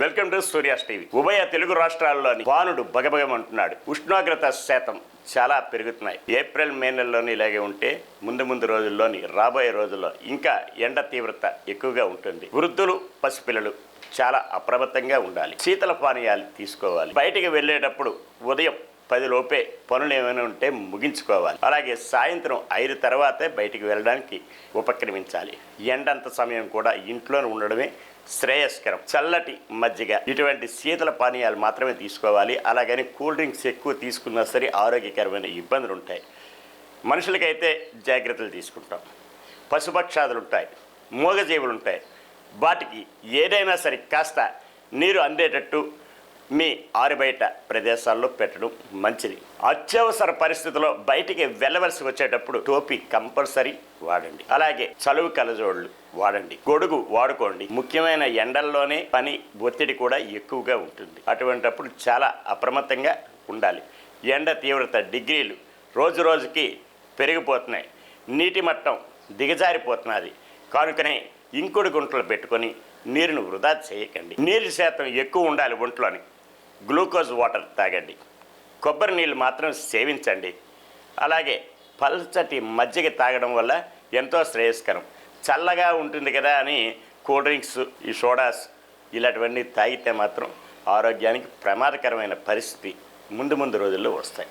Welcome to Surya's TV. ఉభయ తెలుగు రాష్ట్రాల్లోని వానుడు బగబగమంటున్నాడు. ఉష్ణోగ్రత శాతం చాలా పెరుగుతున్నాయి. ఏప్రిల్ మే నెలలోని ఇలాగే ఉంటే ముందు రోజుల్లోని రాబోయే రోజుల్లో ఇంకా ఎండ తీవ్రత ఎక్కువగా ఉంటుంది. వృద్ధులు, పసిపిల్లలు చాలా అప్రమత్తంగా ఉండాలి. శీతల పానీయాలు తీసుకోవాలి. బయటికి వెళ్ళేటప్పుడు ఉదయం 10 లోపే పనులు ఏమైనా ఉంటే ముగించుకోవాలి. అలాగే సాయంత్రం 5 తర్వాతే బయటికి వెళ్ళడానికి ఉపక్రమించాలి. ఎండంత సమయం కూడా ఇంట్లోనే ఉండడమే శ్రేయస్కరం. చల్లటి మజ్జిగ ఇటువంటి శీతల పానీయాలు మాత్రమే తీసుకోవాలి. అలాగని కూల్ డ్రింక్స్ ఎక్కువ తీసుకున్నా సరే ఆరోగ్యకరమైన ఇబ్బందులు ఉంటాయి. మనుషులకైతే జాగ్రత్తలు తీసుకుంటాం. పశుపక్షాదులు ఉంటాయి, మూగజీవులు ఉంటాయి. వాటికి ఏదైనా సరే కాస్త నీరు అందేటట్టు మీ ఆరుబయట ప్రదేశాల్లో పెట్టడం మంచిది. అత్యవసర పరిస్థితుల్లో బయటికి వెళ్ళవలసి వచ్చేటప్పుడు టోపీ కంపల్సరీ వాడండి. అలాగే చలువు కలజోళ్ళు వాడండి. గొడుగు వాడుకోండి. ముఖ్యమైన ఎండల్లోనే పని ఒత్తిడి కూడా ఎక్కువగా ఉంటుంది. అటువంటప్పుడు చాలా అప్రమత్తంగా ఉండాలి. ఎండ తీవ్రత డిగ్రీలు రోజు రోజుకి పెరిగిపోతున్నాయి. నీటి మట్టం దిగజారిపోతున్నది. కనుకనే ఇంకుడు గుంటలు పెట్టుకొని నీరును వృధా చేయకండి. నీరు శాతం ఎక్కువ ఉండాలి ఒంట్లోని. గ్లూకోజ్ వాటర్ తాగండి. కొబ్బరి నీళ్ళు మాత్రం సేవించండి. అలాగే పల్చటి మజ్జిగ తాగడం వల్ల ఎంతో శ్రేయస్కరం. చల్లగా ఉంటుంది కదా అని కూల్ డ్రింక్స్, ఈ సోడాస్ ఇలాంటివన్నీ తాగితే మాత్రం ఆరోగ్యానికి ప్రమాదకరమైన పరిస్థితి ముందు రోజుల్లో వస్తాయి.